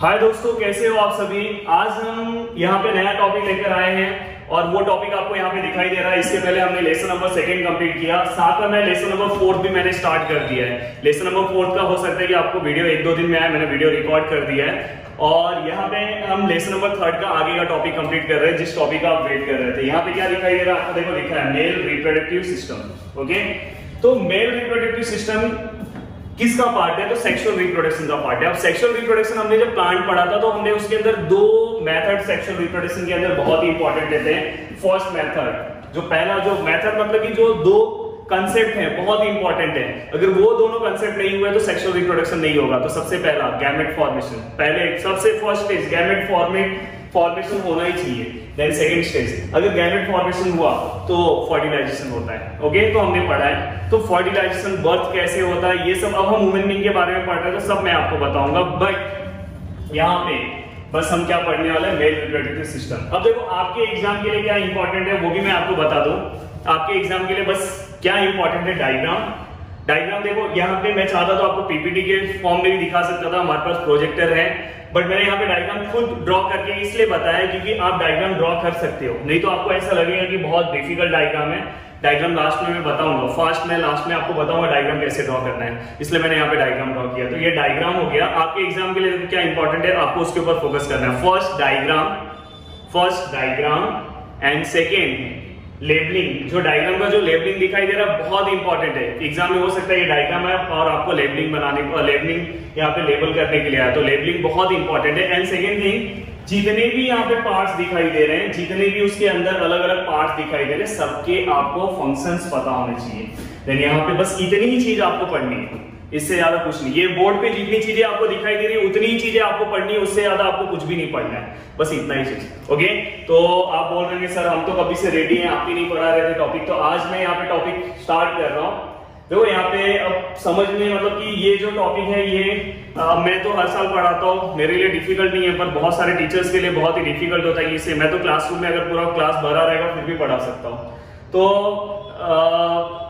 हाय दोस्तों, कैसे हो आप सभी। आज हम यहाँ पे नया टॉपिक लेकर आए हैं और वो टॉपिक आपको यहाँ पे दिखाई दे रहा है। इसके पहले हमने लेसन नंबर 2 कंप्लीट किया, साथ में लेसन नंबर 4 भी मैंने स्टार्ट कर दिया है। लेसन नंबर 4 का हो सकता है कि आपको वीडियो 1-2 दिन में आया, मैंने वीडियो रिकॉर्ड कर दिया है। और यहाँ पे हम लेसन नंबर 3 का आगे का टॉपिक कंप्लीट कर रहे हैं, जिस टॉपिक का आप वेट कर रहे थे। यहाँ पे क्या दिखाई दे रहा है आपको, देखो लिखा है मेल रिप्रोडक्टिव सिस्टम। ओके, तो मेल रिप्रोडक्टिव सिस्टम किसका पार्ट है? तो सेक्सुअल रिप्रोडक्शन का पार्ट है। अब सेक्सुअल रिप्रोडक्शन हमने जब प्लांट पढ़ा था तो हमने उसके अंदर 2 मेथड सेक्सुअल रिप्रोडक्शन के अंदर बहुत ही इंपॉर्टेंट रहते हैं। फर्स्ट मेथड, जो पहला जो मेथड मतलब कि जो 2 कंसेप्ट हैं बहुत ही इंपॉर्टेंट है, अगर वो दोनों कंसेप्ट नहीं हुए तो सेक्सुअल रिप्रोडक्शन नहीं होगा। तो सबसे पहला गैमेट फॉर्मेशन, पहले सबसे फर्स्ट स्टेज गैमेट फॉर्मेशन होना ही चाहिए। देन सेकंड स्टेज, अगर गैमेट फॉर्मेशन हुआ तो फर्टिलाइजेशन होता है। ओके, तो हमने पढ़ा है। तो फर्टिलाइजेशन, बर्थ कैसे होता है, ये सब अब हम वुमेन बीइंग के बारे में पढ़ रहे हैं, तो सब मैं आपको बताऊंगा। बट यहाँ पे बस हम क्या पढ़ने वाले हैं, मेल रिप्रोडक्टिव सिस्टम। अब देखो आपके एग्जाम के लिए क्या इंपॉर्टेंट है वो भी मैं आपको बता दूं। आपके एग्जाम के लिए बस क्या इंपॉर्टेंट है, डायग्राम देखो यहाँ पे मैं चाहता तो आपको पीपीटी के फॉर्म में भी दिखा सकता था, हमारे पास प्रोजेक्टर है, बट मैंने यहाँ पे डायग्राम खुद ड्रॉ करके इसलिए बताया क्योंकि आप डायग्राम ड्रॉ कर सकते हो, नहीं तो आपको ऐसा लगेगा कि बहुत डिफिकल्ट डायग्राम है। डायग्राम लास्ट में मैं बताऊंगा, लास्ट में आपको बताऊंगा डायग्राम कैसे ड्रॉ करना है, इसलिए मैंने यहाँ पे डायग्राम ड्रॉ किया। तो ये डायग्राम हो गया। आपके एग्जाम के लिए क्या इंपॉर्टेंट है, आपको उसके ऊपर फोकस करना है। First diagram and second labelling. जो डायग्राम का जो लेबलिंग दिखाई दे रहा है बहुत इंपॉर्टेंट है। एग्जाम में हो सकता है ये डायग्राम है और आपको लेबलिंग बनाने को, लेबलिंग यहाँ पे लेबल करने के लिए आया, तो लेबलिंग बहुत इंपॉर्टेंट है। एंड सेकेंड थिंग, जितने भी यहाँ पे पार्ट्स दिखाई दे रहे हैं, जितने भी उसके अंदर अलग अलग पार्ट्स दिखाई दे रहे हैं, सबके आपको फंक्शंस पता होने चाहिए। देन यहाँ पे बस इतनी ही चीज आपको पढ़नी है, इससे ज्यादा कुछ नहीं। ये बोर्ड पे जितनी चीजें आपको दिखाई दे रही है उतनी ही चीजें आपको पढ़नी है, उससे ज्यादा आपको कुछ भी नहीं पढ़ना है, बस इतना ही चीज। ओके, तो आप बोल रहे हैं सर हम तो कभी से रेडी हैं, आप ही नहीं पढ़ा रहे थे टॉपिक, तो आज मैं यहाँ पे टॉपिक स्टार्ट कर रहा हूँ। देखो यहाँ पे अब समझ में, मतलब कि ये जो टॉपिक है ये मैं तो हर साल पढ़ाता हूँ, मेरे लिए डिफिकल्ट नहीं है, पर बहुत सारे टीचर्स के लिए बहुत ही डिफिकल्ट होता है। इससे मैं तो क्लासरूम में अगर पूरा क्लास भरा रहेगा फिर भी पढ़ा सकता हूँ, तो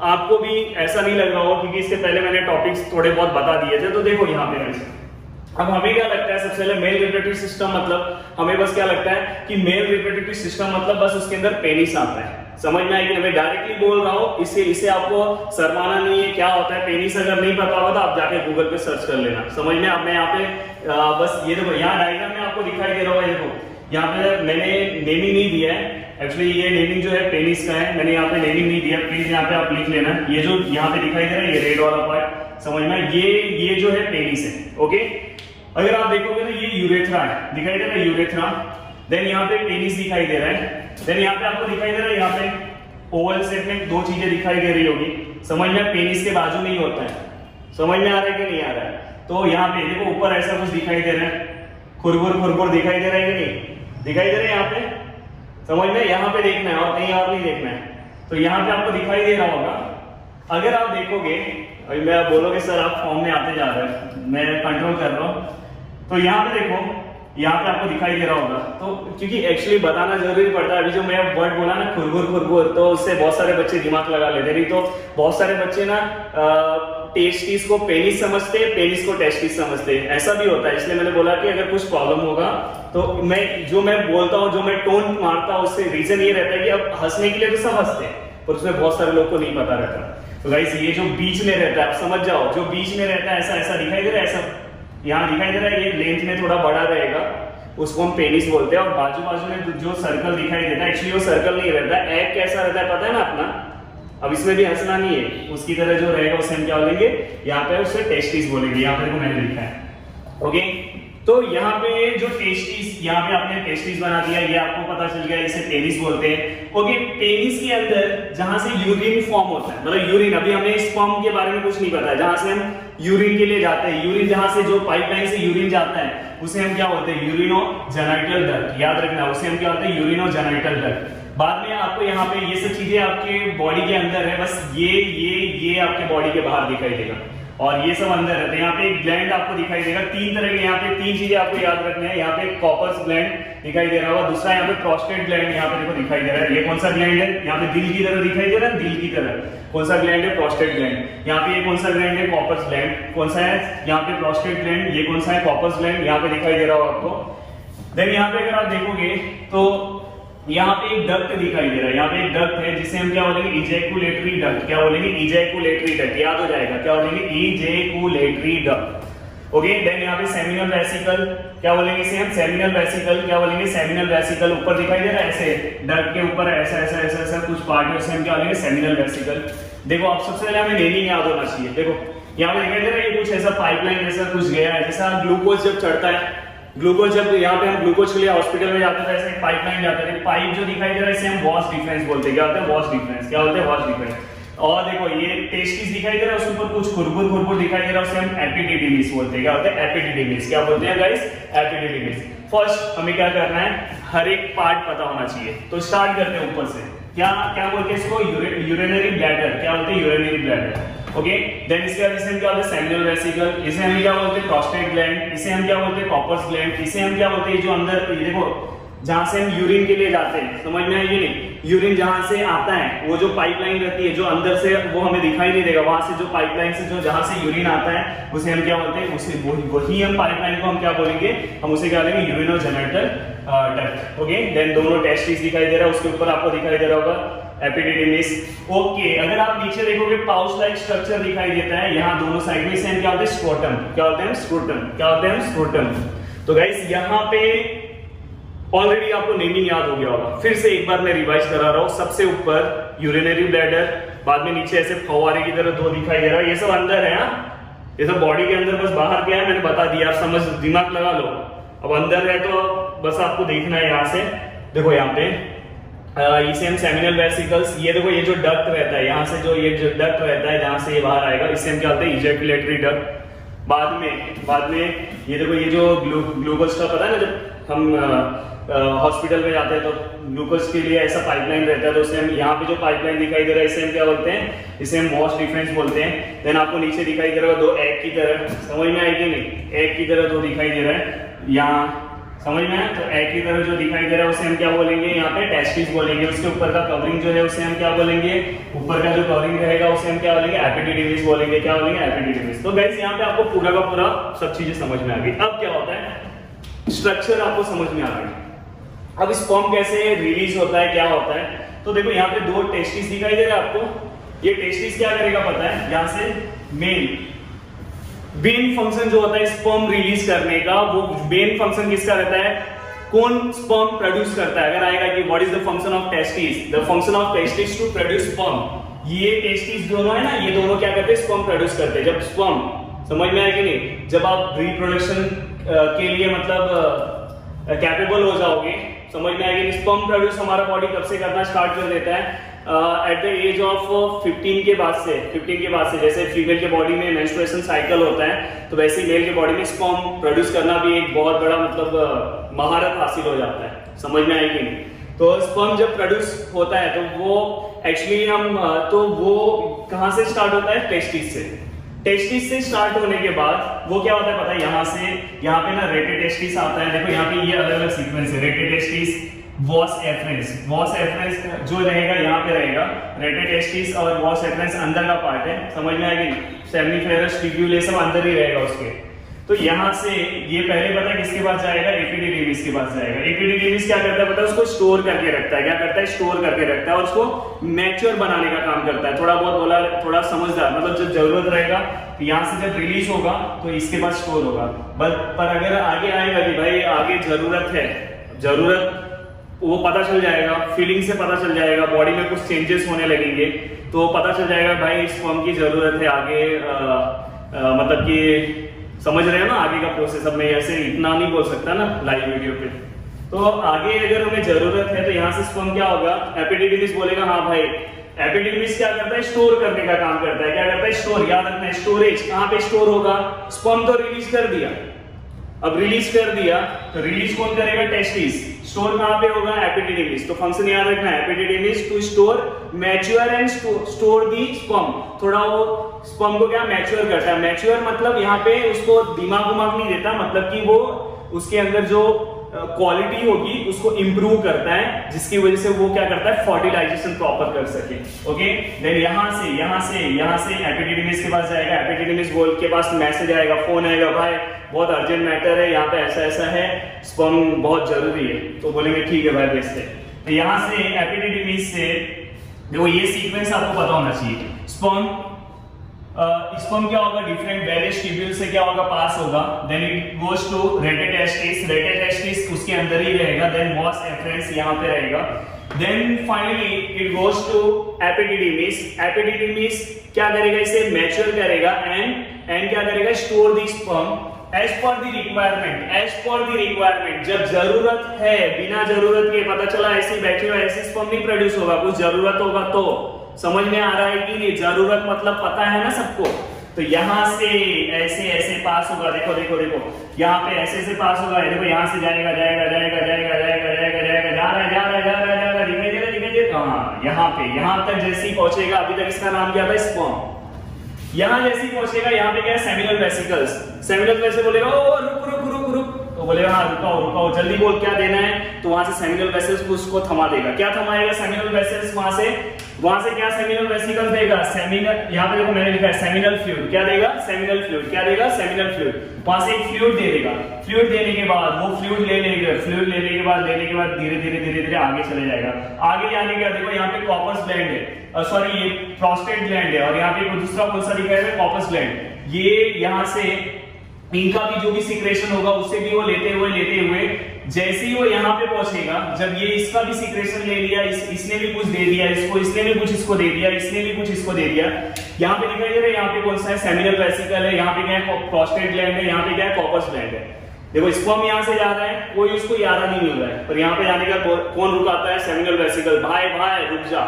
आपको भी ऐसा नहीं लग रहा हो क्योंकि इससे पहले मैंने टॉपिक्स थोड़े बहुत बता दिए थे। तो देखो यहाँ पे अब हमें क्या लगता है, सबसे पहले मेल रिप्रोडक्टिव सिस्टम मतलब हमें बस क्या लगता है कि मेल रिप्रोडक्टिव सिस्टम मतलब बस उसके अंदर पेनिस आता है। समझ में आएगी, मैं डायरेक्टली बोल रहा हूँ, इसे आपको शर्माना नहीं है। क्या होता है पेनिस, अगर नहीं पता होगा तो आप जाके गूगल पे सर्च कर लेना। समझ में, अब मैं यहाँ पे बस ये देखो यहाँ डायग्राम में आपको दिखाई दे रहा होगा, देखो यहाँ पे मैंने नेमिंग नहीं दिया है। एक्चुअली ये नेमिंग जो है पेनिस का है, मैंने यहाँ पे नेमिंग नहीं दिया, प्लीज यहाँ पे आप लिख लेना। ये जो यहाँ पे दिखाई दे रहा है ये रेड वाला पार्ट, समझ में, ये जो है पेनिस है। ओके, अगर आप देखोगे तो ये यूरेथ्रा है, दिखाई दे रहा है यूरेथ्रा। देन यहाँ पे पेनिस दिखाई दे रहा है। देन यहाँ पे आपको दिखाई दे रहा है, यहाँ पे ओवल शेप में 2 चीजें दिखाई दे रही होगी। समझ में, पेनिस के बाजू नहीं होता है, समझ में आ रहा है कि नहीं आ रहा है। तो यहाँ पे देखो ऊपर ऐसा कुछ दिखाई दे रहा है, खुरखुर दिखाई दे रहा है कि नहीं दिखाई दे रहा है यहाँ पे, समझ में। यहाँ पे देखना है और कहीं और नहीं देखना है। तो यहाँ पे आपको दिखाई दे रहा होगा। अगर आप देखोगे, अभी मैं बोलोगे सर आप फॉर्म में आते जा रहे हैं, मैं कंट्रोल कर रहा हूँ, तो यहाँ पे देखो, यहाँ पे आपको दिखाई दे रहा होगा। तो क्योंकि एक्चुअली बताना जरूरी पड़ता है, अभी जो मैं वर्ड बोला ना खुरखुर, तो उससे बहुत सारे बच्चे दिमाग लगा लेते, नहीं तो बहुत सारे बच्चे ना टेस्टिस को पेनिस समझते हैं, पेनिस को टेस्टिस समझते हैं, ऐसा भी होता है। इसलिए मैंने बोला कि अगर कुछ प्रॉब्लम होगा तो मैं बोलता हूँ, जो मैं टोन मारता हूँ, उससे रीजन ये रहता है कि अब हंसने के लिए तो सब हंसते हैं, पर उसमें बहुत सारे लोग को नहीं पता रहता। तो गाइस ये जो बीच में रहता है, आप समझ जाओ, जो बीच में रहता है ऐसा दिखाई दे रहा है, ऐसा यहाँ दिखाई दे रहा है, ये लेंथ में थोड़ा बड़ा रहेगा, उसको हम पेनिस बोलते हैं। और बाजू में जो सर्कल दिखाई देता है, एक्चुअली वो सर्कल नहीं रहता है, एग कैसा रहता है पता है ना अपना। अब इसमें भी हंसना नहीं है, उसकी तरह जो रहेगा उसे हम क्या बोलेंगे, यहाँ पे उसे टेस्टिस बोलेंगे। यहाँ पे मैंने लिखा है। ओके, तो यहाँ पे जो टेस्टिस, यहाँ पे आपने टेस्टिस बना दिया, ये आपको पता चल गया, इसे पेनिस बोलते हैं। ओके, पेनिस के अंदर जहां से यूरिन फॉर्म होता है, मतलब यूरिन, अभी हमें स्पर्म के बारे में कुछ नहीं पता है, जहां से हम यूरिन के लिए जाते हैं, यूरिन जहां से जो पाइपलाइन से यूरिन जाता है उसे हम क्या बोलते हैं, यूरिनोजेनिटल डक्ट। याद रखना, उसे हम क्या बोलते हैं, यूरिनोजेनिटल डक्ट। बाद में आपको यहाँ पे ये सब चीजें आपके बॉडी के अंदर है, बस ये आपके बॉडी के बाहर दिखाई देगा। और ये सब अंदर है। तो यहाँ पे एक ग्लैंड आपको दिखाई देगा, तीन तरह के, यहाँ पे तीन चीजें आपको याद रखना है। यहाँ पे कॉपर्स ग्लैंड दिखाई दे रहा होगा, दूसरा यहाँ पे प्रोस्टेट ग्लैंड यहाँ पे देखो दिखाई दे रहा है। ये कौन सा ग्लैंड है? यहाँ पे दिल की तरह दिखाई दे रहा है, दिल की तरह कौन सा ग्लैंड है? Prostate gland. यहाँ पे ये कौन सा ग्लैंड है? Cowper's gland. कौन सा है? यहाँ पे प्रोस्टेट ग्लैंड। ये कौन सा है? Cowper's gland. यहाँ पे दिखाई दे रहा होगा आपको। देन यहाँ पे अगर आप देखोगे तो यहाँ पे एक डक्ट दिखाई दे रहा है, यहाँ पे एक डक्ट है जिसे हम क्या बोलेंगे? Ejaculatory duct. क्या बोलेंगे? Ejaculatory duct. याद हो जाएगा, क्या बोलेंगे? Ejaculatory duct. ओके, देन यहाँ पे सेमिनल वेसिकल, क्या बोलेंगे इसे हम? Seminal vesicle. क्या बोलेंगे? Seminal vesicle. ऊपर दिखाई दे रहा है ऐसे, डक्ट के ऊपर ऐसा ऐसा ऐसा ऐसा कुछ पार्ट है, उसे हम क्या बोलेंगे? Seminal vesicle. देखो आप सबसे पहले हमें नेमिंग याद होना चाहिए। देखो यहाँ पे दिखाई दे रहा है, ये कुछ ऐसा पाइपलाइन जैसा कुछ गया है, जैसा ग्लूकोज जब चढ़ता है, ग्लूकोज जब यहाँ पे हम ग्लूकोज के लिए हॉस्पिटल में जाते थे, ऐसे पाइपलाइन जाते थे, पाइप जो दिखाई दे रहा है इसे हम वॉश डिफरेंस बोलते हैं। क्या होता है? Wash difference. क्या होता है? Wash difference. और देखो ये टेस्टिस दिखाई दे रहा है, उसके ऊपर कुछ खुरखुर खुरखुर दिखाई दे रहा है, उसे हम एपिडिडिमिस बोलते हैं। क्या होता है? एपिडिडिमिस। क्या बोलते हैं गाइस? एपिडिडिमिस। फर्स्ट हमें क्या करना है? हर एक पार्ट पता होना चाहिए। तो स्टार्ट करते हैं ऊपर से। क्या क्या बोलते हैं इसको? Urinary bladder. क्या बोलते हैं? Urinary bladder. ओके, देन इसके बाद इसे हम क्या बोलते हैं? Seminal vesicle. इसे हम क्या बोलते हैं? Prostate gland. इसे हम क्या बोलते हैं? Cowper's gland. इसे हम क्या बोलते हैं? जो अंदर ये देखो जहां से हम यूरिन के लिए जाते हैं, समझ में आई? नहीं, यूरिन जहां से आता है वो जो पाइपलाइन रहती है, जो अंदर से वो हमें दिखाई नहीं देगा, वहां से जो पाइपलाइन से जो जहां से यूरिन आता है उसे हम क्या बोलते हैं? उसे वही हम पाइपलाइन को हम क्या बोलेंगे? हम उसे क्या बोलेंगे? Urinogenital duct. ओके, देन दोनों टेस्टिस दिखाई दे रहा है, उसके ऊपर आपको दिखाई दे रहा होगा एपिडिडिमिस। ओके, अगर आप नीचे देखोगे पाउच लाइक स्ट्रक्चर दिखाई देता है यहाँ दोनों साइड में, इसे हम क्या बोलते हैं? स्क्रोटम। क्या बोलते हैं? स्क्रोटम। क्या बोलते हैं? स्क्रोटम। तो गाइस यहाँ पे ऑलरेडी आपको नेमिंग याद हो गया होगा, फिर से एक बार मैं रिवाइज करा रहा हूँ। सबसे ऊपर यूरिनरी ब्लैडर, बाद में नीचे ऐसे फव्वारे की तरह दो दिखाई दे रहा है, ये सब अंदर है। ये सब बॉडी के अंदर, बस बाहर क्या है मैंने बता दिया, आप समझ दिमाग लगा लो। अब अंदर है तो बस आपको देखना है। यहाँ से देखो, यहाँ पे इसे हम सेमिनल वेसिकल्स, ये देखो ये जो डक्ट रहता है, यहाँ से जो ये जो डक्ट रहता है जहाँ से ये बाहर आएगा, इसे हम क्या बोलते हैं? Ejaculatory duct. बाद में ये देखो ये जो ग्लूकोज का पता है ना, जब हम हॉस्पिटल में जाते हैं तो ग्लूकोज के लिए ऐसा पाइपलाइन रहता है, तो उसे हम यहाँ पे जो पाइपलाइन दिखाई दे रहा है इसे हम क्या बोलते हैं? इसे हम वॉश डिफरेंस बोलते हैं। देन आपको नीचे दिखाई दे रहा है दो एग की तरह, समझ में आएगी नहीं? एग की तरह दो दिखाई दे रहा है यहाँ, समझ में आया? तो एग की तरह जो दिखाई दे रहा है उसे हम क्या बोलेंगे? यहाँ पे टेस्टिस बोलेंगे। उसके ऊपर का कवरिंग जो है उसे हम क्या बोलेंगे? ऊपर का जो कवरिंग रहेगा उसे हम क्या बोलेंगे? एपिडिडिमिस बोलेंगे। क्या बोलेंगे? एपिडिडिमिस। तो गाइस यहाँ पे आपको पूरा का पूरा सब चीजें समझ में आ गई। अब क्या होता है? स्ट्रक्चर आपको समझ में आ गई। अब स्पर्म कैसे रिलीज होता है, क्या होता है? तो देखो यहाँ पे दो टेस्टिस दिखाई दे रहा है आपको। ये टेस्टिस क्या करेगा पता है? यहाँ से मेन फंक्शन जो होता है स्पर्म रिलीज करने का, वो मेन फंक्शन किसका रहता है? कौन स्पर्म प्रोड्यूस करता है? अगर आएगा कि what is the function of testis, the function of testis to produce sperm. ये टेस्टिस दोनों है ना, ये दोनों क्या करते हैं? स्पर्म प्रोड्यूस करते हैं। जब स्पर्म, समझ में आया कि नहीं? जब आप रिप्रोडक्शन के लिए मतलब कैपेबल हो जाओगे, समझ में आएगी? स्पर्म प्रोड्यूस हमारा बॉडी कब से करना स्टार्ट कर देता है? एट द एज ऑफ 15 के बाद से। 15 के बाद से, जैसे फीमेल के बॉडी में मेंस्ट्रुएशन साइकिल होता है, तो वैसे ही मेल के बॉडी में स्पर्म प्रोड्यूस करना भी एक बहुत बड़ा मतलब महारत हासिल हो जाता है। समझ में आएगी नहीं? तो स्पर्म जब प्रोड्यूस होता है तो वो एक्चुअली तो वो कहाँ से स्टार्ट होता है? टेस्टिस से। टेस्टिस से स्टार्ट होने के बाद वो क्या होता है पता है? यहाँ पे ना रेटेटेस्टिस आता है। देखो यहाँ पे ये अलग अलग सीक्वेंस है, रेटेटेस्टिस, वॉस एफरेंस। वॉस एफरेंस जो रहेगा यहाँ पे रहेगा, रेटेटेस्टिस और वॉस एफरेंस अंदर का पार्ट है, समझ में आएगी? सेमिनिफेरस ट्यूब्यूल ये सब अंदर ही रहेगा उसके। तो यहाँ से ये पहले पता है किसके पास जाएगा? एपिडिडिमिस के पास जाएगा। एपिडिडिमिस क्या करता है पता है? उसको स्टोर करके रखता है। क्या करता है? स्टोर करके रखता है और उसको मैच्योर बनाने का काम करता है। थोड़ा बहुत बोला, थोड़ा समझदार, मतलब जब जरूरत रहेगा तो यहाँ से जब रिलीज होगा तो इसके पास स्टोर होगा। पर अगर आगे आएगा कि भाई आगे जरूरत है, जरूरत वो पता चल जाएगा, फीलिंग से पता चल जाएगा, बॉडी में कुछ चेंजेस होने लगेंगे तो पता चल जाएगा भाई स्पर्म की जरूरत है आगे, मतलब कि समझ रहे हो ना आगे का प्रोसेस। अब मैं ऐसे इतना नहीं बोल सकता ना लाइव वीडियो पे। तो आगे अगर हमें जरूरत है तो यहाँ से स्पर्म क्या होगा? एपिडिडिमिस बोलेगा हाँ भाई। एपिडिडिमिस क्या करता है? स्टोर करने का काम करता है। क्या करता है? स्टोर। याद रखना है, स्टोरेज। कहाँ पे स्टोर होगा? स्पर्म तो रिलीज कर दिया, अब रिलीज कर दिया तो रिलीज कौन करेगा? टेस्टिस। स्टोर कहां पे होगा? एपिडिडिमिस। तो फंक्शन याद रखना है, epididymis to store mature and store the sperm. थोड़ा वो स्पर्म को क्या मैच्योर करता है। मैच्योर मतलब यहाँ पे उसको दिमाग नहीं देता, मतलब कि वो उसके अंदर जो क्वालिटी होगी उसको इंप्रूव करता है, जिसकी वजह से वो क्या करता है? फर्टिलाइजेशन प्रॉपर कर सके। ओके, देन यहां से एपिडिडिमिस के पास जाएगा। एपिडिडिमिस गोल के पास मैसेज आएगा, फोन आएगा, भाई बहुत अर्जेंट मैटर है, यहाँ पे ऐसा है, स्पर्म बहुत जरूरी है। तो बोलेंगे ठीक है भाई भेजते। तो यहाँ से एपिडिडिमिस से देखो ये सीक्वेंस आपको पता होना चाहिए। स्पर्म क्या होगा? डिफरेंट वेरियस ट्यूब्यूल से क्या होगा? पास होगा। Then it goes to rete testis. Rete testis उसके अंदर ही रहेगा। देन वास एफरेंस यहाँ पे रहेगा। Then finally it goes to epididymis. Epididymis क्या करेगा? इसे मैच्योर करेगा एंड क्या करेगा? Store the sperm as per the requirement. As per the requirement, जब जरूरत है, बिना जरूरत के पता चला ऐसी बैठी हो, ऐसी स्पर्म नहीं प्रोड्यूस होगा, कुछ जरूरत होगा तो। समझ में आ रहा है कि नहीं? जरूरत मतलब पता है ना सबको। तो यहां से ऐसे पास होगा। देखो यहाँ पे ऐसे पास होगा। देखो यहाँ से जाएगा जा रहा है। हाँ, यहाँ तक जैसे ही पहुंचेगा, अभी तक इसका नाम क्या था? स्पर्म। यहां जैसे ही पहुंचेगा, यहाँ पे क्या है? Seminal vesicles. सेमिनल वेसिकल बोलेगा ओ रुक, तो बोलेगा हाँ रुकाओ जल्दी बोल क्या देना है। तो वहां से सेमिनल वेसिकल्स को उसको थमा देगा। क्या थमाएगा? Seminal vesicles. वहां से क्या सेमिनल वेसिकल्स देगा? सेमिनल, यहाँ पे देखो मैंने लिखा है सेमिनल फ्लूइड। क्या देगा? Seminal fluid. क्या देगा? Seminal fluid. वहां से एक फ्लूइड दे देगा। फ्लूइड देने के बाद वो फ्लूइड लेने के बाद धीरे आगे चले जाएगा। आगे जाने के बाद देखो यहाँ पे कॉपर्स ग्लैंड है, सॉरी ये प्रोस्टेट ग्लैंड है, और यहाँ पे दूसरा कौन सा लिखा है? Cowper's gland. ये यहाँ से इनका भी जो भी सिक्रेशन होगा उससे भी वो लेते हुए जैसे ही वो यहाँ पे पहुंचेगा, जब ये इसका भी सिक्रेशन ले लिया, इसने भी कुछ दे दिया इसको, इसने भी कुछ इसको दे दिया, इसने भी कुछ इसको दे दिया। यहाँ पे दिखाई दे रहा है, यहाँ पे कौन सा है? सेमिनल वेसिकल है। यहाँ पे क्या है? प्रोस्टेट ग्लैंड है। यहाँ पे क्या है? कॉपर्स ग्लैंड है। देखो स्पर्म यहाँ से जा रहा है, कोई उसको यारा नहीं मिल रहा है, पर यहाँ पे जाने का कौन रुकाता है? Seminal vesicle. भाई रुक जा,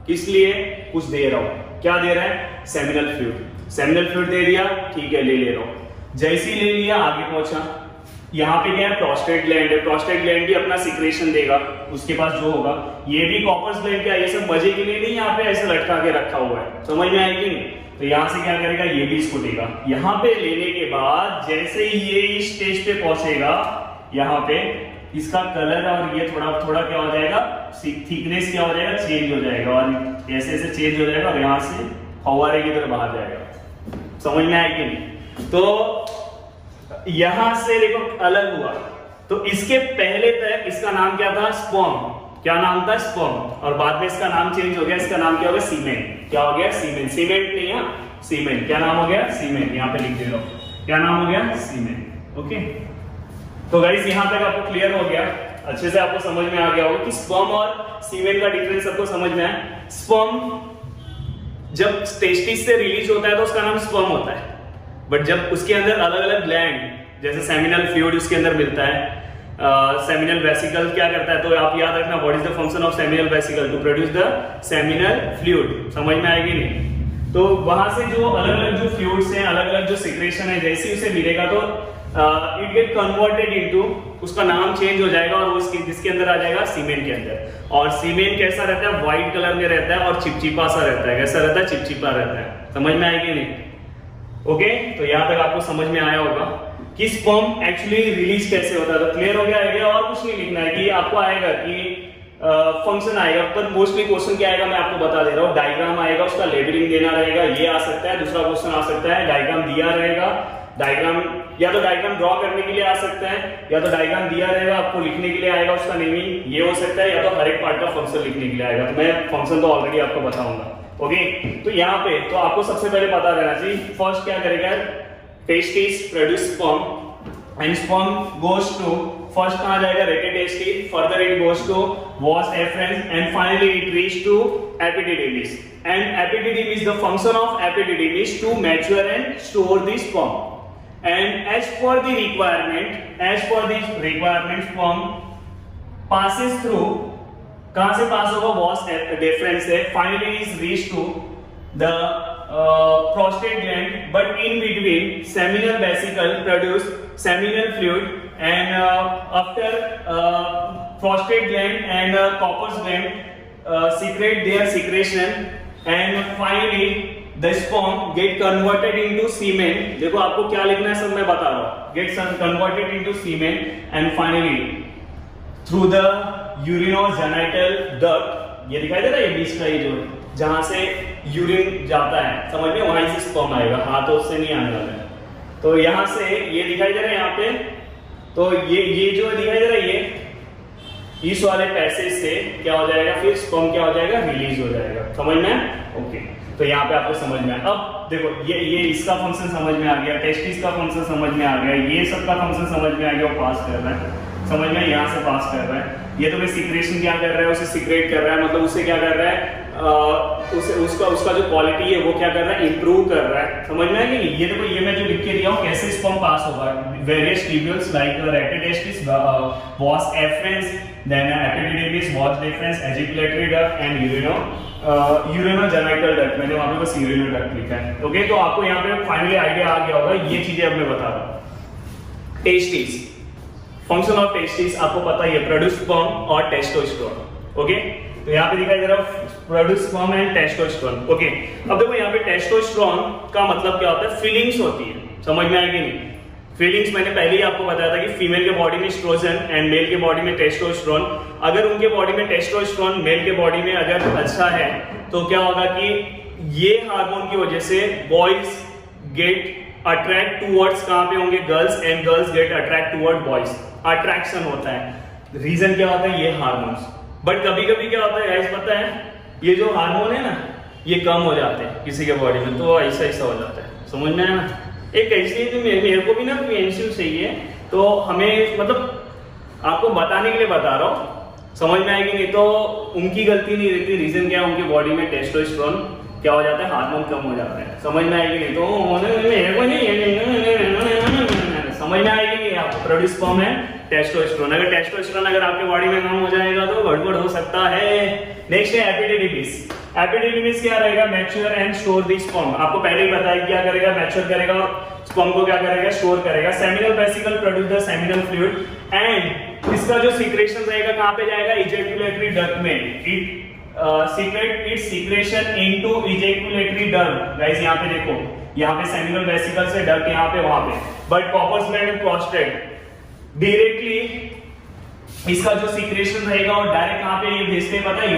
किस लिए? कुछ दे रहा हूं। क्या दे रहा है? Seminal fluid. सेमिनल फ्लूइड दे दिया, ठीक है, ले रहा हूं। जैसे ही ले लिया, आगे पहुंचा। यहाँ पे क्या है? प्रोस्टेट ग्लैंड है। प्रोस्टेट ग्लैंड भी अपना सिक्रेशन देगा, उसके पास जो होगा। ये भी कॉपर्स ग्लैंड क्या, ये सब मजे के लिए नहीं यहाँ पे ऐसे लटका के रखा हुआ है, समझ में आएगी नहीं? तो यहाँ से क्या करेगा? ये भी इसको देगा। यहाँ पे लेने के बाद जैसे ही ये इस स्टेज पे पहुंचेगा, यहाँ पे इसका कलर और ये थोड़ा क्या हो जाएगा? थिकनेस क्या हो जाएगा? चेंज हो जाएगा, और ऐसे चेंज हो जाएगा, और यहाँ से फव्वारे की तरह बाहर जाएगा। समझ में आएगी नहीं? तो यहां से देखो अलग हुआ। तो इसके पहले तक इसका नाम क्या था? स्पर्म। क्या नाम था? स्पर्म। और बाद में इसका नाम चेंज हो गया, इसका नाम क्या हो गया? सीमेन। क्या हो गया? सीमेन। सीमेंट नहीं है, सीमेन। क्या नाम हो गया? सीमेन। यहाँ पे लिख दे रहा हूं, क्या नाम हो गया? सीमेन। ओके, तो गाइस यहां तक आपको क्लियर हो गया, अच्छे से आपको समझ में आ गया होगा कि स्पर्म और सीमेन का डिफरेंस सबको समझ में आया। स्पर्म जब टेस्टिस से रिलीज होता है तो उसका नाम स्पर्म होता है, बट जब उसके अंदर अलग अलग ग्लैंड, जैसे सेमिनल फ्लूइड उसके अंदर मिलता है, सेमिनल वेसिकल क्या करता है, तो आप याद रखना what is the function of seminal vesicle? To produce the seminal fluid. समझ में आएगी नहीं? तो वहां से जो अलग अलग जो फ्लूइड्स हैं, अलग अलग जो सिक्रेशन है, जैसे ही उसे मिलेगा तो इट गेट कन्वर्टेड इनटू, उसका नाम चेंज हो जाएगा और जिसके अंदर आ जाएगा? सीमेन के अंदर। और सीमेन कैसा रहता है? व्हाइट कलर में रहता है और चिपचिपा सा रहता है। कैसा रहता है? चिपचिपा रहता है। समझ में आएगी नहीं? ओके, तो यहां तक आपको समझ में आया होगा कि स्पर्म एक्चुअली रिलीज कैसे होता है। तो क्लियर हो गया है? और कुछ नहीं लिखना है कि आपको आएगा कि फंक्शन आएगा, पर मोस्टली क्वेश्चन क्या आएगा मैं आपको बता दे रहा हूँ। डायग्राम आएगा, उसका लेबलिंग देना रहेगा, ये आ सकता है। दूसरा क्वेश्चन आ सकता है डायग्राम दिया रहेगा, डायग्राम या तो डायग्राम ड्रॉ करने के लिए आ सकता है, या तो डायग्राम दिया रहेगा आपको लिखने के लिए आएगा, उसका नेमिंग ये हो सकता है, या तो हर एक पार्ट का फंक्शन लिखने के लिए आएगा। तो मैं फंक्शन तो ऑलरेडी आपको बताऊंगा। ओके, तो यहाँ पे तो आपको सबसे पहले पता रहना चाहिए, फर्स्ट क्या करेगा? Testis produce sperm and sperm goes to, first कहाँ जाएगा? Rete testis, further it goes to vas efferents, and finally it reach to epididymis. And epididymis, the function of epididymis to mature and store the sperm. And as per the requirement, sperm passes through, कहाँ से पास होगा? vas efferents से, finally is reached to the prostate gland, but in between seminal vesicle produce seminal fluid, and after prostate gland and Copper's gland secrete their secretion, and finally the sperm get converted into semen. देखो आपको क्या लिखना है सब मैं बता रहा हूँ. Gets converted into semen, and finally through the urinogenital duct, ये दिखाई दे रहा है ये बीच का, ये जो जहां से यूरिन जाता है, समझ में, वहां से स्पर्म आएगा, हाथों से नहीं आने वाला है. तो यहां से ये दिखाई दे रहा है यहाँ पे, तो ये जो दिखाई दे रहा है ये इस वाले पैसेज से क्या हो जाएगा, फिर स्पर्म क्या हो जाएगा, रिलीज हो जाएगा. समझ में? ओके. तो यहाँ पे आपको समझ में आया. अब देखो ये इसका फंक्शन समझ में आ गया, टेस्टिस का फंक्शन समझ में आ गया, ये सब का फंक्शन समझ में आ गया. वो पास कर रहा है, समझ में, यहाँ से पास कर रहा है. ये तो सिक्रेशन क्या कर रहा है, उसे सिक्रेट कर रहा है, मतलब उसे क्या कर रहा है, उसका जो क्वालिटी है वो क्या कर रहा है, इंप्रूव कर रहा है. समझ में आएगी? ये देखो ये मैं जो लिख के दिया हूँ कैसे स्पर्म पास होगा. Various tubules like rete testis, vas efferens, then epididymis, vas deferens, ejaculatory duct and urinogenital duct. मैंने वहां पे बस यूरिनो डक्ट लिखा है. ओके, तो आपको यहाँ पे फाइनली आइडिया आ गया होगा. ये चीजें अब मैं बता रहा हूँ. टेस्टिस, फंक्शन ऑफ टेस्टिस आपको पता ही है, प्रोड्यूस स्पर्म और टेस्टोस्टेरोन. ओके, तो यहाँ पे दिखाई दे रहा है produce sperm and testosterone. Okay, अब देखो यहाँ पे टेस्टोस्टेरोन का मतलब क्या होता है, फीलिंग्स होती है. समझ में आएगी नहीं? फीलिंग्स मैंने पहले ही आपको बताया था कि फीमेल के बॉडी में एस्ट्रोजन एंड मेल के बॉडी में टेस्टोस्टेरोन. अगर उनके बॉडी में टेस्टोस्टेरोन मेल के बॉडी में अगर अच्छा है तो क्या होगा कि ये हार्मोन की वजह से बॉयज गेट अट्रैक्ट टूवर्ड्स, कहां पे होंगे, girls, and girls gate attract toward boys. Attraction होता है. रीजन क्या होता है, ये हार्मोन्स. बट कभी कभी क्या होता है गाइस, पता है, ये जो हार्मोन है ना ये कम हो जाते हैं किसी के बॉडी में, तो ऐसा ऐसा हो जाता है. समझ में आया ना? एक ऐसी जो मेरे को भी ना पेंसिल चाहिए, तो हमें मतलब आपको बताने के लिए बता रहा हूँ, समझ में आएगी नहीं तो उनकी गलती नहीं रहती. रीजन क्या है, उनकी बॉडी में टेस्टोस्टेरोन क्या हो जाता है, हार्मोन कम हो जाता है. समझ में आएगी नहीं तो समझ में आएगी नहीं. आपको प्रोड्यूस स्पर्म है टेस्टोस्टेरोन. अगर टेस्टोस्टेरोन अगर आपके बॉडी में कम हो जाएगा तो गड़बड़ हो सकता है. नेक्स्ट है एपिडिडिमिस. एपिडिडिमिस क्या रहेगा, mature and store the sperm. आपको पहले ही बताया क्या करेगा, मैच्योर करेगा और स्पर्म को क्या करेगा, स्टोर करेगा. Seminal vesicle produce the seminal fluid, and इसका जो सीक्रेशन रहेगा कहां पे जाएगा, इजैकुलेटरी डक्ट में. It secrete its secretion into ejaculatory duct. Guys यहाँ पे देखो, यहाँ पे सेमिनल वेसिकल से डक्ट, यहाँ पे वहां पे. But Cowper's gland and prostate directly इसका जो सीक्रेशन रहेगा और डायरेक्ट कहां पे ये भेजते हैं, पता है,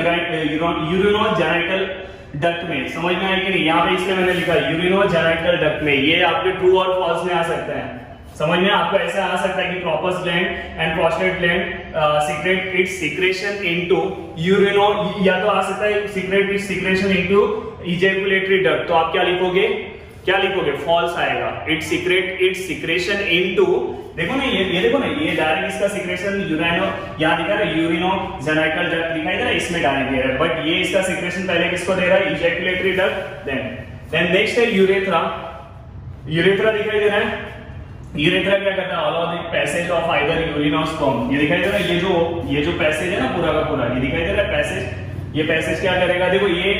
यूरिनोजेनिटल डक्ट में. समझ में आएगी नहीं? यहाँ पे इसलिए मैंने लिखा यूरिनोजेनिटल डक्ट में. ये आपके ट्रू और फॉल्स में आ सकता है. समझ में आपको ऐसा आ सकता है कि Cowper's gland and prostate gland secrete its secretion into urino, या तो आ सकता है secrete its secretion into ejaculatory duct. तो आप क्या लिखोगे, फॉल्स आएगा. It secrete its secretion into, देखो ना ये देखो ना, ये डायरेक्ट इसका सीक्रेशन यूरिनो, यहाँ दिखा रहा है यूरिनोजेनिटल डक्ट दिखाई दे रहा है, इसमें डायरेक्ट दे रहा है. बट ये इसका सीक्रेशन पहले किसको दे रहा है, इजैकुलेटरी डक्ट. देन नेक्स्ट है यूरेथ्रा. यूरेथ्रा दिखाई दे रहा है. यूरेथ्रा क्या करता है, allow the passage of either urine और स्पर्म. ये दिखाई दे रहा है, ये जो पैसेज है ना पूरा का पूरा, ये दिखाई दे रहा है पैसेज. ये पैसेज क्या करेगा, देखो ये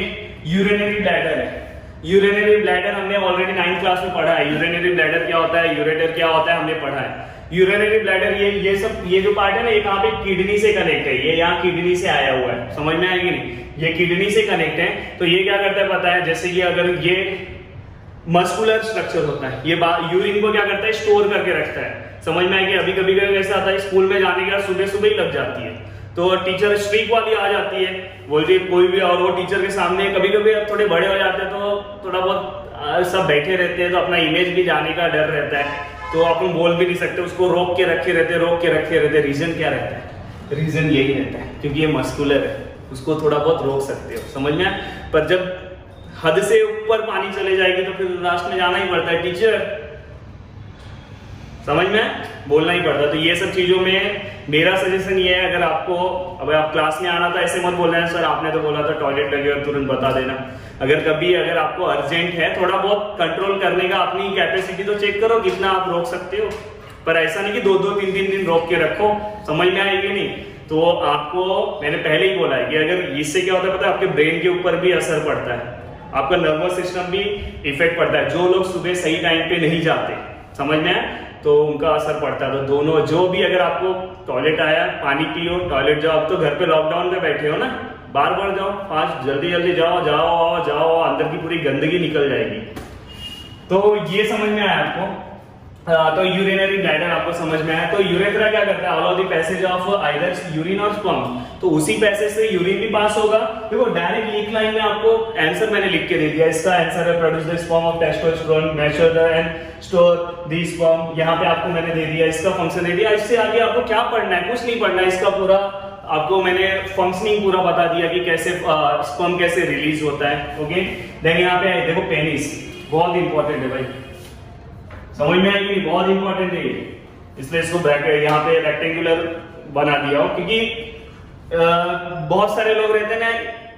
यूरिनरी ब्लैडर है. यूरिनरी ब्लैडर हमने ऑलरेडी 9th क्लास में पढ़ा है. यूरिनरी ब्लैडर क्या होता है, यूरेटर क्या होता है, हमने पढ़ा है. यूरिनरी ब्लैडर ये सब, ये जो पार्ट है ना, ये कहां पे, किडनी से कनेक्ट है. ये यहाँ किडनी से आया हुआ है. समझ में आएगी नहीं? ये किडनी से कनेक्ट है. तो ये क्या करता है पता है, जैसे कि अगर ये मस्कुलर स्ट्रक्चर होता है, ये यूरिन को क्या करता है, स्टोर करके रखता है. समझ में आएगी? अभी कभी ऐसा आता है, स्कूल में जाने के बाद सुबह सुबह ही लग जाती है, तो टीचर स्ट्रीक वाली आ जाती है, बोलती है कोई भी, और वो टीचर के सामने कभी कभी थोड़े बड़े हो जाते हैं तो थोड़ा बहुत सब बैठे रहते हैं, तो अपना इमेज भी जाने का डर रहता है, तो अपन बोल भी नहीं सकते, उसको रोक के रखे रहते. रीजन क्या रहता है, रीजन यही रहता है क्योंकि ये मस्कुलर है, उसको थोड़ा बहुत रोक सकते हो. समझ में? पर जब हद से ऊपर पानी चले जाएगी तो फिर लास्ट में जाना ही पड़ता है, टीचर. समझ में? बोलना ही पड़ता. तो ये सब चीजों में मेरा सजेशन ये है, अगर आपको, अब आप क्लास में आना था ऐसे मत बोलना है सर आपने तो बोला था टॉयलेट लगे और तुरंत बता देना. अगर आपको अर्जेंट है, थोड़ा बहुत कंट्रोल करने का अपनी कैपेसिटी तो चेक करो कितना आप रोक सकते हो, पर ऐसा नहीं कि 2-2, 3-3 दिन रोक के रखो. समझ में आएगी नहीं? तो आपको मैंने पहले ही बोला है कि अगर इससे क्या होता है पता है, आपके ब्रेन के ऊपर भी असर पड़ता है. आपका नर्वस सिस्टम भी इफेक्ट पड़ता है। जो लोग सुबह सही टाइम पे नहीं जाते, समझ में आया, तो उनका असर पड़ता है। तो दोनों, जो भी अगर आपको टॉयलेट आया, पानी पियो, टॉयलेट जाओ। अब तो घर पे लॉकडाउन पे बैठे हो ना, बार बार जाओ, फास्ट जल्दी जल्दी जाओ, जाओ जाओ, अंदर की पूरी गंदगी निकल जाएगी। तो ये समझ में आया आपको। तो यूरिनरी ब्लैडर आपको समझ में आया। तो यूरेथ्रा क्या करता है, allow the passage of either urine और स्पर्म। तो उसी पैसेज से यूरिन भी पास होगा। देखो डायरेक्ट एक लाइन में आपको आंसर मैंने लिख के दे दिया। इसका आंसर है produce the sperm of testosterone, mature the end store the sperm. यहाँ पे आपको मैंने दे दिया, इसका फंक्शन दे दिया। इससे आगे आपको क्या पढ़ना है, कुछ नहीं पढ़ना है। इसका पूरा आपको मैंने फंक्शनिंग पूरा बता दिया कि कैसे स्पर्म कैसे रिलीज होता है। ओके, देन यहाँ पे देखो पेनिस, बहुत इंपॉर्टेंट है भाई, समझ में आएगी, बहुत इंपॉर्टेंट है ये। इसलिए इसको ब्रैकेट यहाँ पे रेक्टेंगुलर बना दिया हो, क्योंकि बहुत सारे लोग रहते हैं ना,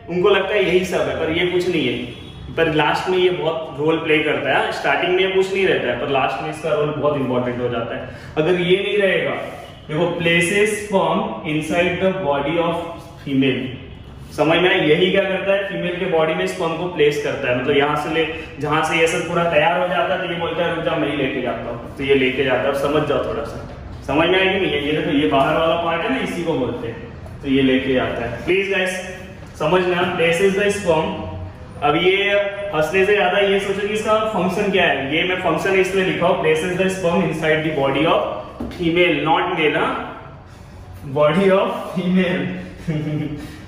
उनको लगता है यही सब है, पर ये कुछ नहीं है। पर लास्ट में ये बहुत रोल प्ले करता है। स्टार्टिंग में कुछ नहीं रहता है, पर लास्ट में इसका रोल बहुत इंपॉर्टेंट हो जाता है। अगर ये नहीं रहेगा, देखो places sperm inside the body of female, समझ में, यही क्या करता है, फीमेल के बॉडी में स्पर्म को प्लेस करता है। मतलब यहाँ से ले, जहां से ये सब पूरा तैयार हो जाता है, तो ये बोलता है रुक जा मैं ही लेके जाता हूँ, तो ये लेके जाता है। समझ जाओ थोड़ा सा, समझ में आएगी नहीं, ये देखो ये बाहर वाला पार्ट है ना, इसी को बोलते हैं, तो ये लेके जाता है। प्लीज गाइस समझना, प्लेसेस द स्पर्म। अब ये हंसने से ज्यादा ये सोचो कि इसका फंक्शन क्या है। ये मैं फंक्शन इसलिए लिखा हूं, places the sperm inside the body of female, not male, body of female.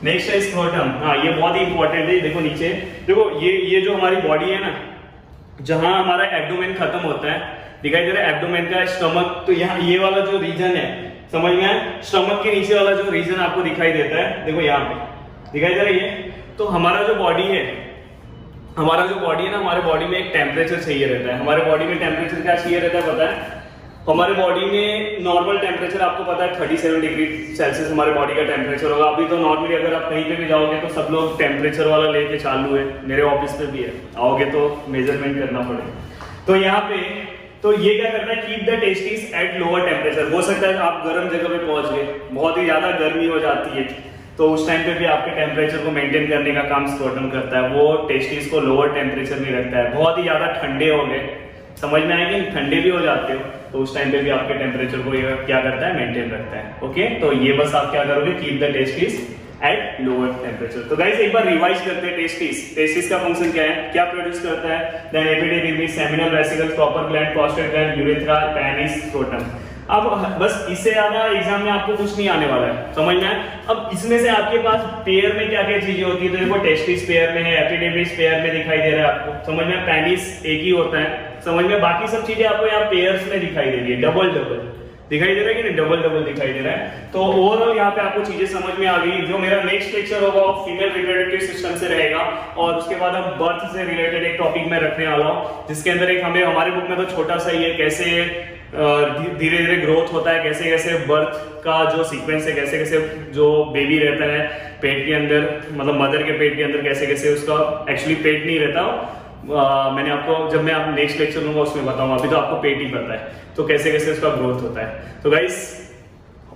Next है स्क्रोटम। हाँ, ये बहुत ही इंपॉर्टेंट है। देखो नीचे, देखो ये जो हमारी बॉडी है ना, जहां हमारा एब्डोमेन खत्म होता है, दिखाई दे रहा है एब्डोमेन का स्टमक, तो यहाँ ये वाला जो रीजन है, समझ में आया, स्टमक के नीचे वाला जो रीजन आपको दिखाई देता है, देखो यहाँ पे दिखाई दे रहा है ये। तो हमारा जो बॉडी है ना, हमारे बॉडी में एक टेम्परेचर चाहिए रहता है। हमारे बॉडी में टेम्परेचर क्या चाहिए रहता है पता है? हमारे बॉडी में नॉर्मल टेम्परेचर आपको पता है 37 डिग्री सेल्सियस हमारे बॉडी का टेम्परेचर होगा। अभी तो नॉर्मली अगर आप कहीं पे भी जाओगे तो सब लोग टेम्परेचर वाला लेके चालू है, मेरे ऑफिस पे भी है, आओगे तो मेजरमेंट करना पड़ेगा। तो यहाँ पे तो ये क्या करता है, keep the testis at lower temperature. हो सकता है आप गर्म जगह पे पहुंच गए, बहुत ही ज्यादा गर्मी हो जाती है, तो उस टाइम पे भी आपके टेम्परेचर को मेंटेन करने का काम स्क्रोटम करता है। वो टेस्टिस को लोअर टेम्परेचर में रखता है। बहुत ही ज्यादा ठंडे हो गए, समझ में आएगी, ठंडे भी हो जाते हो, तो उस टाइम पे भी आपके टेम्परेचर को ये क्या करता है, मेंटेन रखता है। ओके, तो ये बस आप क्या करोगे, keep the testis at lower temperature. तो गाइस एक बार रिवाइज करते हैं। टेस्टिस का फंक्शन क्या है, क्या प्रोड्यूस करता है, then epididymis, seminal vesicles, proper gland, prostate gland, urethra, penis, scrotum. अब बस इससे ज्यादा एग्जाम में आपको कुछ नहीं आने वाला है, समझ में आए। अब इसमें से आपके पास पेयर में क्या क्या चीजें होती है, तो देखो टेस्टिस पेयर में है, एपिडिडिमिस पेयर में दिखाई दे रहा है आपको, समझ में, पेनिस एक ही होता है, समझ में। बाकी सब चीजें आपको यहाँ पेयर्स में दिखाई दे रही है, डबल डबल दिखाई दे रहा है कि नहीं, डबल डबल दिखाई दे रहा है। तो ओवरऑल यहाँ पे आपको चीजें समझ में आ गई। जो मेरा नेक्स्ट लेक्चर होगा वो फीमेल रिप्रोडक्टिव सिस्टम से रहेगा, और उसके बाद हम बर्थ से रिलेटेड एक टॉपिक में रखने वाला हूँ, जिसके अंदर एक हमारे बुक में तो छोटा सा ही है, कैसे धीरे धीरे ग्रोथ होता है, कैसे कैसे बर्थ का जो सीक्वेंस है, कैसे कैसे जो बेबी रहता है पेट के अंदर, मतलब मदर के पेट के अंदर कैसे कैसे उसका एक्चुअली पेट नहीं रहता, मैंने आपको जब मैं आप नेक्स्ट लेक्चर लूंगा उसमें बताऊंगा, अभी तो आपको पेट ही पता है, तो कैसे कैसे उसका ग्रोथ होता है। तो गाइस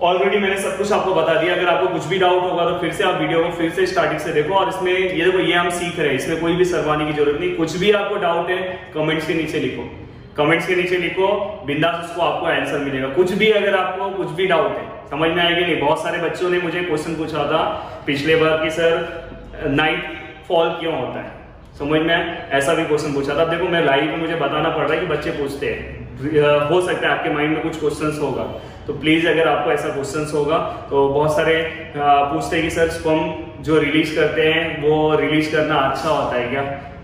ऑलरेडी मैंने सब कुछ आपको बता दिया। अगर आपको कुछ भी डाउट होगा तो फिर से आप वीडियो को फिर से स्टार्टिंग से देखो, और इसमें ये देखो ये हम सीख रहे हैं, इसमें कोई भी शर्माने की जरूरत नहीं। कुछ भी आपको डाउट है कमेंट्स के नीचे लिखो, कमेंट्स के नीचे लिखो, बिंदास उसको आपको आंसर मिलेगा। कुछ भी अगर आपको कुछ भी डाउट है, समझ में आएगी नहीं। बहुत सारे बच्चों ने मुझे क्वेश्चन पूछा था पिछले बार कि सर नाइट फॉल क्यों होता है, समझ में, ऐसा भी क्वेश्चन पूछा था। अब देखो मैं लाइव में मुझे बताना पड़ रहा है कि बच्चे पूछते हैं, हो सकता है आपके माइंड में कुछ क्वेश्चंस होगा, तो प्लीज अगर आपको ऐसा क्वेश्चंस होगा तो बहुत सारे पूछते हैं कि सर स्पर्म जो रिलीज करते हैं वो रिलीज करना अच्छा होता है क्या,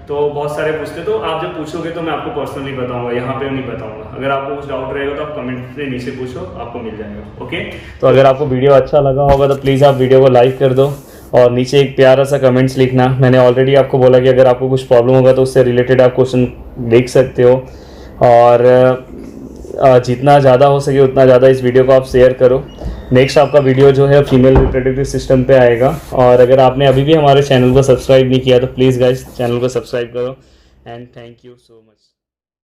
तो बहुत सारे पूछते, तो आप जब पूछोगे तो मैं आपको पर्सनली बताऊंगा, यहाँ पे नहीं बताऊंगा। अगर आपको कुछ डाउट रहेगा तो आप कमेंट से नीचे पूछो, आपको मिल जाएगा। ओके, तो अगर आपको वीडियो अच्छा लगा होगा तो प्लीज़ आप वीडियो को लाइक कर दो, और नीचे एक प्यारा सा कमेंट्स लिखना। मैंने ऑलरेडी आपको बोला कि अगर आपको कुछ प्रॉब्लम होगा तो उससे रिलेटेड आप क्वेश्चन लिख सकते हो, और जितना ज़्यादा हो सके उतना ज़्यादा इस वीडियो को आप शेयर करो। नेक्स्ट आपका वीडियो जो है फीमेल रिप्रोडक्टिव सिस्टम पे आएगा, और अगर आपने अभी भी हमारे चैनल को सब्सक्राइब नहीं किया तो प्लीज़ गाइस चैनल को सब्सक्राइब करो, and thank you so much.